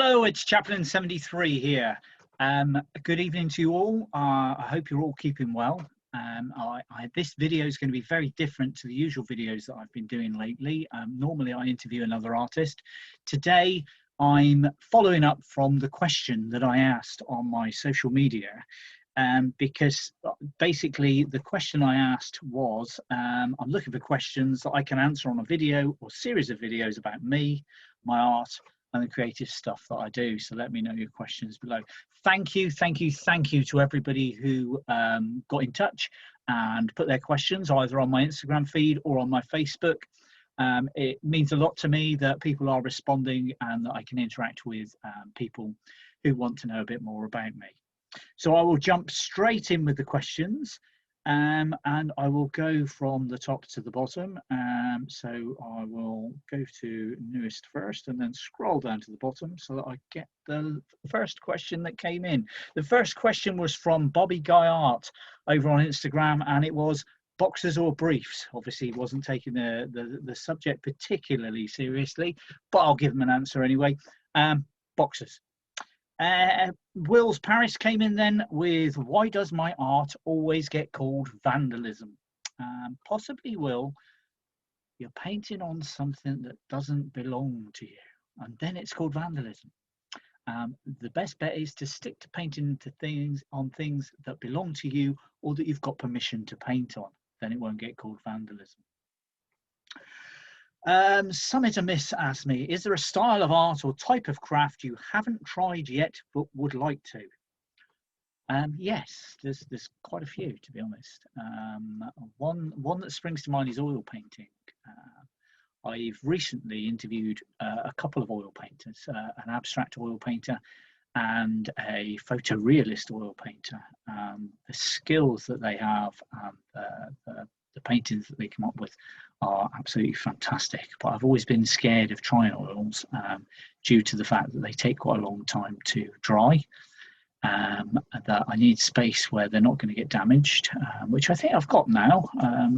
Hello, it's Chaplin73 here. Good evening to you all. I hope you're all keeping well. This video is going to be very different to the usual videos that I've been doing lately. Normally I interview another artist. Today I'm following up from the question that I asked on my social media, because basically the question I asked was, I'm looking for questions that I can answer on a video or series of videos about me, my art, and the creative stuff that I do. So let me know your questions below. Thank you to everybody who got in touch and put their questions either on my Instagram feed or on my Facebook. It means a lot to me that people are responding and that I can interact with people who want to know a bit more about me. So I will jump straight in with the questions, and I will go from the top to the bottom. So I will go to newest first and then scroll down to the bottom so that I get the first question that came in. The first question was from Bobby Guy Art over on Instagram, and it was boxers or briefs. Obviously he wasn't taking the subject particularly seriously, but I'll give him an answer anyway. Boxers. Will's Paris came in then with, why does my art always get called vandalism? Possibly, Will, you're painting on something that doesn't belong to you, and then it's called vandalism. The best bet is to stick to painting on things that belong to you or that you've got permission to paint on. Then it won't get called vandalism. Summit a Miss asked me, is there a style of art or type of craft you haven't tried yet but would like to? Yes, there's quite a few, to be honest. One that springs to mind is oil painting. I've recently interviewed a couple of oil painters, an abstract oil painter and a photorealist oil painter. The skills that they have, the paintings that they come up with are absolutely fantastic, but I've always been scared of trying oils due to the fact that they take quite a long time to dry, that I need space where they're not going to get damaged, which I think I've got now.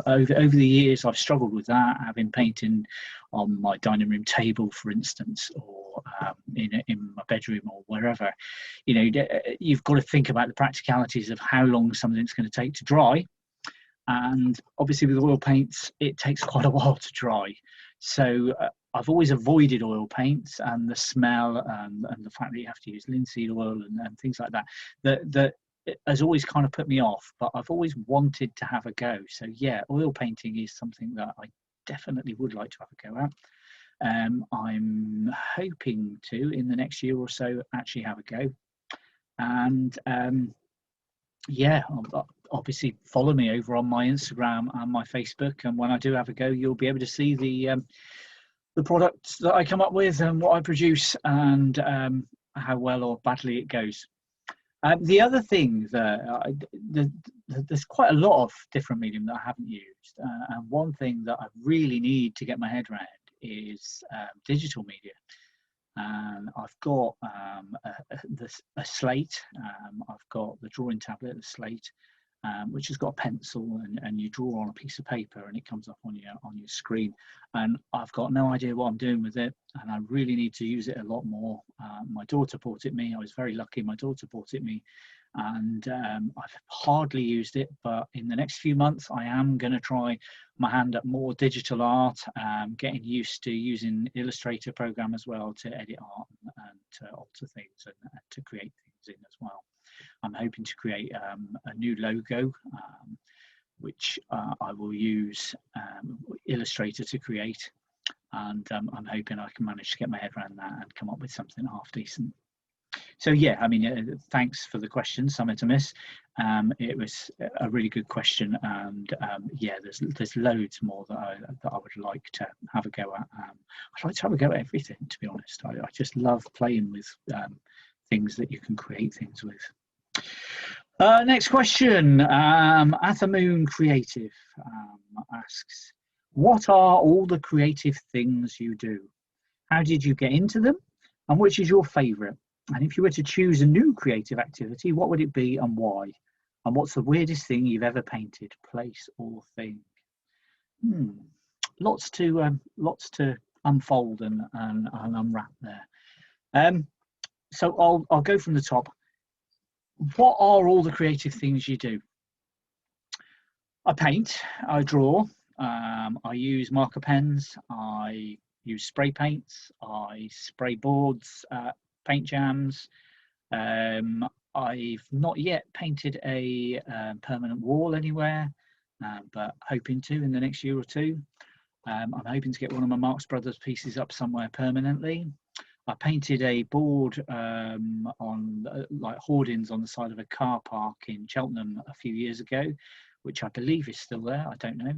Over the years I've struggled with that, having painting on my dining room table, for instance, or in my bedroom or wherever. You know, you've got to think about the practicalities of how long something's going to take to dry. And obviously with oil paints, it takes quite a while to dry. So I've always avoided oil paints and the smell and the fact that you have to use linseed oil and things like that. That has always kind of put me off, but I've always wanted to have a go. So yeah, oil painting is something that I definitely would like to have a go at. I'm hoping to, in the next year or so, actually have a go. And yeah, obviously follow me over on my Instagram and my Facebook, and when I do have a go, you'll be able to see the products that I come up with and what I produce, and how well or badly it goes. The other thing that there's quite a lot of different medium that I haven't used, and one thing that I really need to get my head around is digital media. And I've got a slate. I've got the drawing tablet, the slate, which has got a pencil, and you draw on a piece of paper and it comes up on your screen. And I've got no idea what I'm doing with it, and I really need to use it a lot more. My daughter bought it me. I was very lucky. My daughter bought it me, and I've hardly used it, but in the next few months I am going to try my hand at more digital art, getting used to using Illustrator program as well to edit art and to alter things and to create things in as well. I'm hoping to create a new logo, which I will use Illustrator to create, and I'm hoping I can manage to get my head around that and come up with something half decent. So yeah, I mean, thanks for the question, Summit a Miss. It was a really good question, and yeah, there's loads more that I would like to have a go at. I'd like to have a go at everything, to be honest. I just love playing with things that you can create things with. Next question, Athamoon Creative asks, what are all the creative things you do? How did you get into them? And which is your favourite? And if you were to choose a new creative activity, what would it be and why? And what's the weirdest thing you've ever painted, place or thing? Lots to unfold and unwrap there. So I'll go from the top. What are all the creative things you do? I paint, I draw, I use marker pens, I use spray paints, I spray boards at paint jams. I've not yet painted a permanent wall anywhere, but hoping to in the next year or two. I'm hoping to get one of my Marx Brothers pieces up somewhere permanently. I painted a board on like hoardings on the side of a car park in Cheltenham a few years ago, which I believe is still there. I don't know.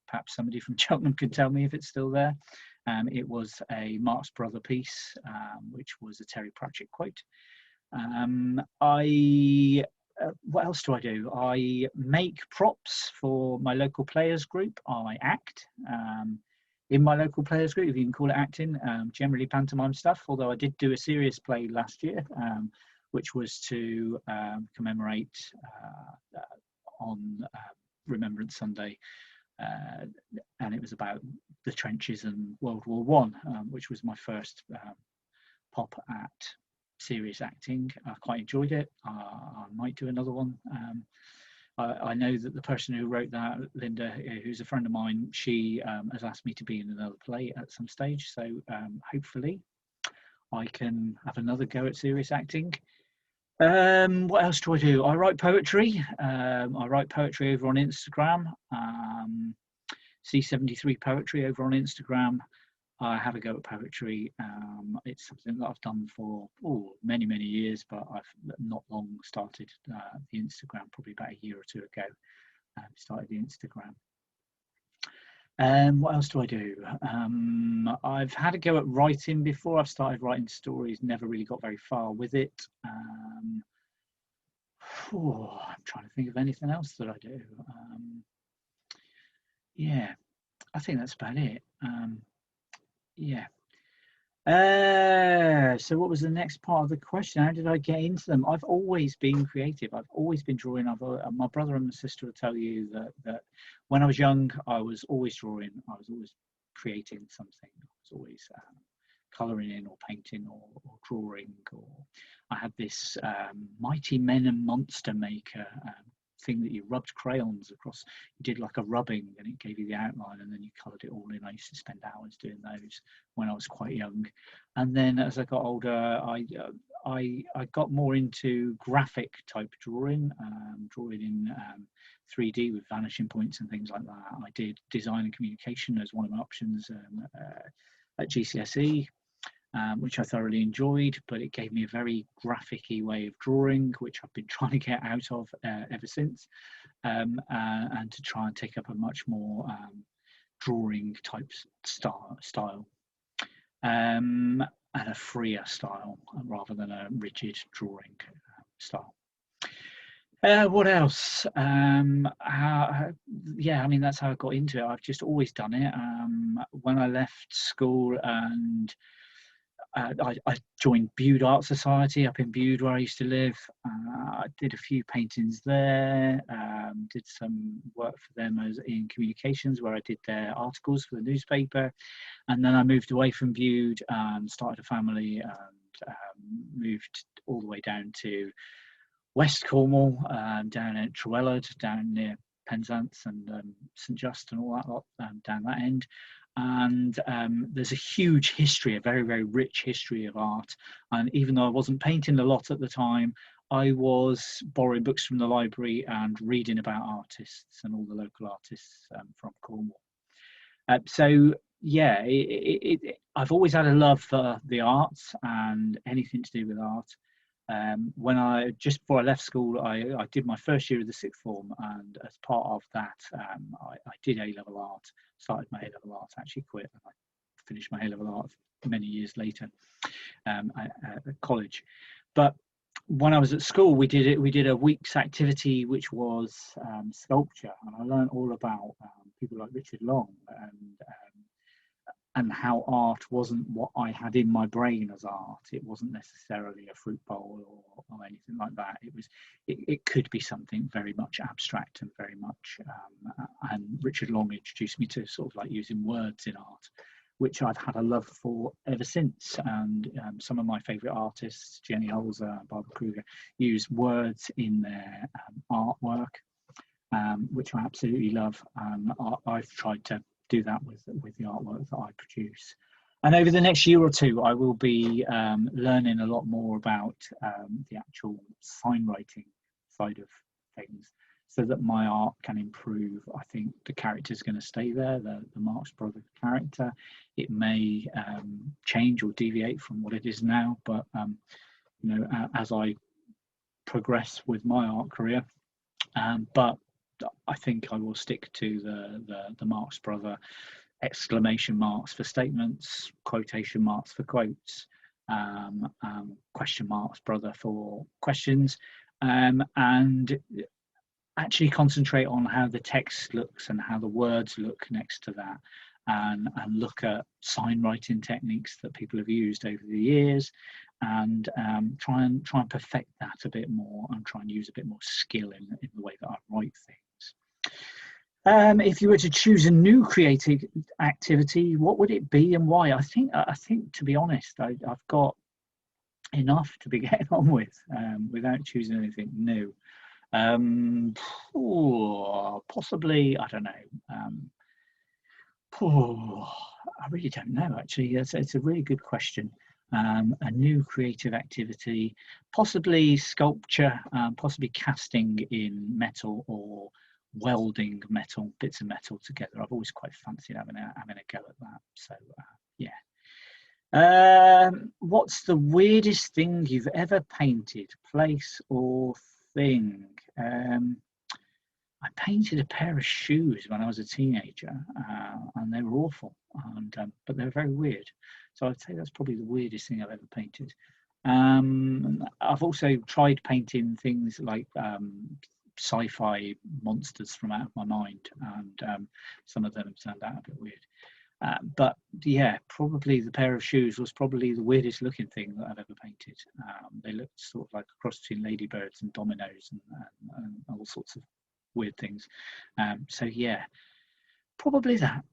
Perhaps somebody from Cheltenham can tell me if it's still there. It was a Marx Brother piece, which was a Terry Pratchett quote. What else do I do? I make props for my local players group. I act in my local players group, if you can call it acting, generally pantomime stuff, although I did do a serious play last year, which was to commemorate on Remembrance Sunday, and it was about the trenches and World War One, which was my first pop at serious acting. I quite enjoyed it. I might do another one. I know that the person who wrote that, Linda, who's a friend of mine, she has asked me to be in another play at some stage. So hopefully I can have another go at serious acting. What else do I do? I write poetry. I write poetry over on Instagram. C73 Poetry over on Instagram. I have a go at poetry. It's something that I've done for many, many years, but I've not long started the Instagram, probably about a year or two ago. Started the Instagram. What else do I do? I've had a go at writing before. I've started writing stories, never really got very far with it. I'm trying to think of anything else that I do. Yeah, I think that's about it. Yeah. So what was the next part of the question? How did I get into them? I've always been creative. I've always been drawing. My brother and my sister will tell you that when I was young, I was always drawing. I was always creating something. I was always colouring in or painting or drawing. Or I had this Mighty Men and Monster Maker thing that you rubbed crayons across. You did like a rubbing and it gave you the outline and then you coloured it all in. I used to spend hours doing those when I was quite young. And then as I got older, I got more into graphic type drawing, drawing in 3D with vanishing points and things like that. I did design and communication as one of my options at GCSE. Which I thoroughly enjoyed, but it gave me a very graphic-y way of drawing, which I've been trying to get out of ever since, and to try and take up a much more drawing type style, and a freer style rather than a rigid drawing style. What else? Yeah, I mean, that's how I got into it. I've just always done it. When I left school and I joined Bude Art Society up in Bude where I used to live. I did a few paintings there, did some work for them as in communications where I did their articles for the newspaper. And then I moved away from Bude and started a family and moved all the way down to West Cornwall, down at Trewellard, down near Penzance and St Just and all that lot, down that end. And there's a huge history, a very, very rich history of art. And even though I wasn't painting a lot at the time, I was borrowing books from the library and reading about artists and all the local artists from Cornwall. So yeah, I've always had a love for the arts and anything to do with art. Just before I left school, I did my first year of the sixth form, and as part of that, I did A-level art. Started my A-level art, actually quit, and I finished my A-level art many years later at college. But when I was at school, we did a week's activity which was sculpture, and I learned all about people like Richard Long and how art wasn't what I had in my brain as art. It wasn't necessarily a fruit bowl or anything like that. It could be something very much abstract and very much, and Richard Long introduced me to sort of like using words in art, which I've had a love for ever since. And some of my favourite artists, Jenny Holzer, Barbara Kruger, use words in their artwork, which I absolutely love. I've tried to do that with the artwork that I produce. And over the next year or two, I will be learning a lot more about the actual sign writing side of things, so that my art can improve. I think the character's going to stay there, the Marx Brother character. It may change or deviate from what it is now, but you know, as I progress with my art career, but I think I will stick to the Marx Brother, exclamation marks for statements, quotation marks for quotes, question marks brother for questions, and actually concentrate on how the text looks and how the words look next to that, and look at sign writing techniques that people have used over the years, and try and perfect that a bit more, and try and use a bit more skill in the way that I write things. If you were to choose a new creative activity, what would it be and why? I think to be honest, I've got enough to be getting on with without choosing anything new. Possibly, I don't know. I really don't know, actually. It's a really good question. A new creative activity, possibly sculpture, possibly casting in metal, or welding bits of metal together. I've always quite fancied having a go at that. So yeah. What's the weirdest thing you've ever painted, place or thing? I painted a pair of shoes when I was a teenager, and they were awful, but they were very weird. So I'd say that's probably the weirdest thing I've ever painted. I've also tried painting things like sci-fi monsters from out of my mind, and some of them have turned out a bit weird. But yeah, probably the pair of shoes was probably the weirdest looking thing that I've ever painted. They looked sort of like a cross between ladybirds and dominoes and all sorts of weird things. So yeah, probably that.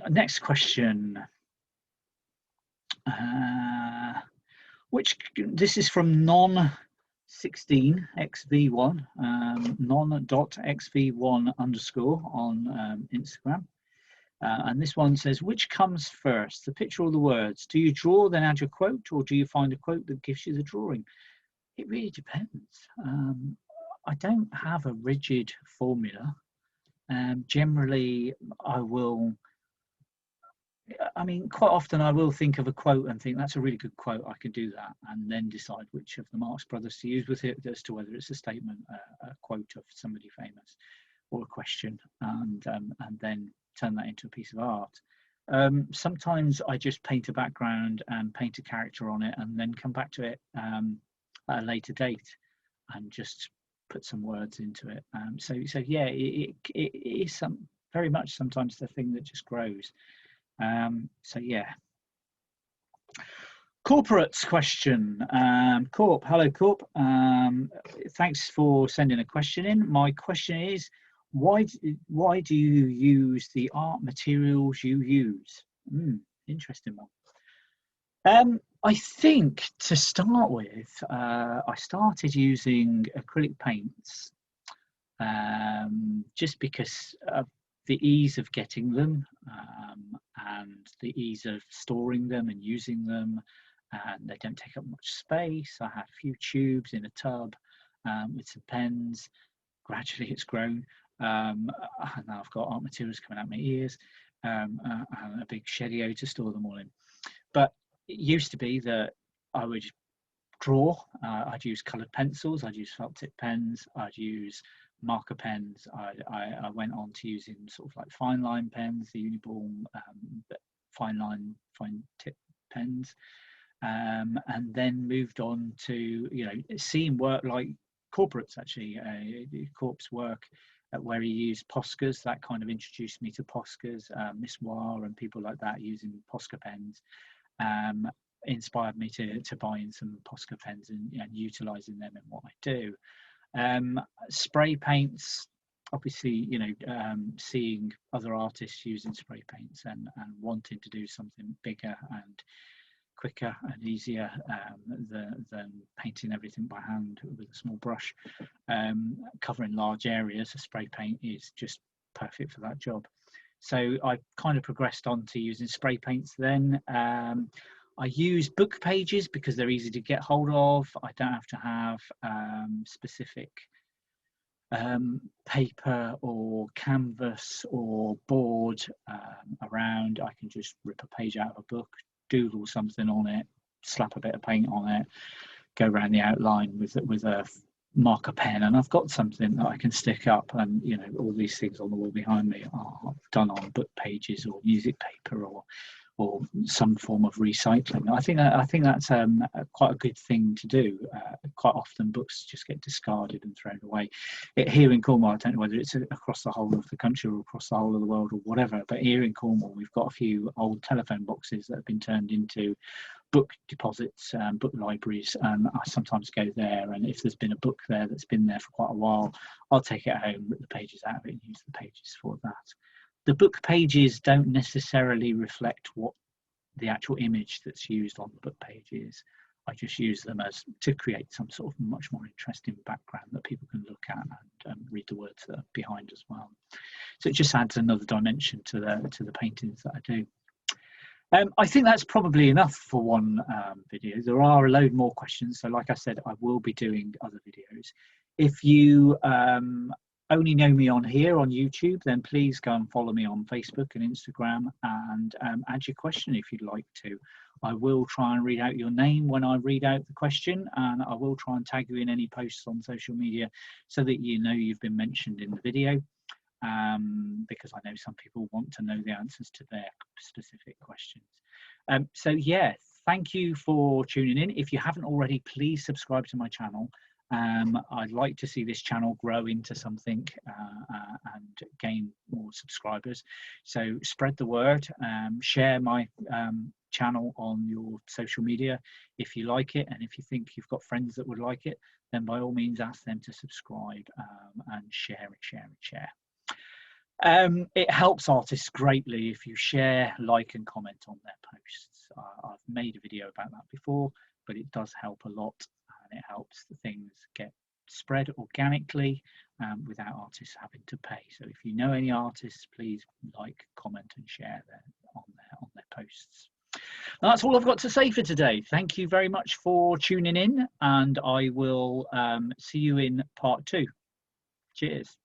Next question. This is from non16xv1, non.xv1_ on Instagram. And this one says, which comes first, the picture or the words? Do you draw, then add your quote, or do you find a quote that gives you the drawing? It really depends. I don't have a rigid formula. Generally, quite often I will think of a quote and think that's a really good quote, I can do that, and then decide which of the Marx Brothers to use with it, as to whether it's a statement, a quote of somebody famous, or a question, and then turn that into a piece of art. Sometimes I just paint a background and paint a character on it, and then come back to it at a later date and just put some words into it. So yeah, it is very much sometimes the thing that just grows. So yeah. Corporates question. Corp, hello Corp. Thanks for sending a question in. My question is, why do you use the art materials you use? Interesting one. I think to start with, I started using acrylic paints just because of the ease of getting them, and the ease of storing them and using them, and they don't take up much space. I had a few tubes in a tub with some pens. Gradually it's grown, and now I've got art materials coming out my ears, and a big Shedio to store them all in. But it used to be that I would draw, I'd use coloured pencils, I'd use felt tip pens, I'd use marker pens. I went on to using sort of like fine line pens, the Uniball fine tip pens, and then moved on to seeing work like corporates, actually Corp's work where he used Poscas. That kind of introduced me to Poscas, Miss War and people like that using Posca pens. Inspired me to buy in some Posca pens and utilising them in what I do. Spray paints, obviously, you know, seeing other artists using spray paints and wanting to do something bigger and quicker and easier than painting everything by hand with a small brush, covering large areas, a spray paint is just perfect for that job. So I kind of progressed on to using spray paints then. I use book pages because they're easy to get hold of. I don't have to have specific paper or canvas or board around. I can just rip a page out of a book, doodle something on it, slap a bit of paint on it, go around the outline with a marker pen, and I've got something that I can stick up. And you know, all these things on the wall behind me are done on book pages or music paper or some form of recycling. I think that's quite a good thing to do. Quite often books just get discarded and thrown away. Here in Cornwall, I don't know whether it's across the whole of the country or across the whole of the world or whatever, but here in Cornwall we've got a few old telephone boxes that have been turned into book deposits, book libraries, and I sometimes go there, and if there's been a book there that's been there for quite a while, I'll take it home, rip the pages out of it and use the pages for that. The book pages don't necessarily reflect what the actual image that's used on the book page is. I just use them as to create some sort of much more interesting background that people can look at and read the words that are behind as well. So it just adds another dimension to the paintings that I do. I think that's probably enough for one video. There are a load more questions, so like I said, I will be doing other videos. If you only know me on here on YouTube, then please go and follow me on Facebook and Instagram and add your question if you'd like to. I will try and read out your name when I read out the question, and I will try and tag you in any posts on social media so that you know you've been mentioned in the video, because I know some people want to know the answers to their specific questions. So yeah, thank you for tuning in. If you haven't already, please subscribe to my channel. I'd like to see this channel grow into something and gain more subscribers. So spread the word, share my channel on your social media if you like it, and if you think you've got friends that would like it, then by all means ask them to subscribe and share. It helps artists greatly if you share, like and comment on their posts. I've made a video about that before, but it does help a lot. It helps the things get spread organically without artists having to pay. So if you know any artists, please like, comment and share on their posts. And that's all I've got to say for today. Thank you very much for tuning in, and I will see you in part 2. Cheers.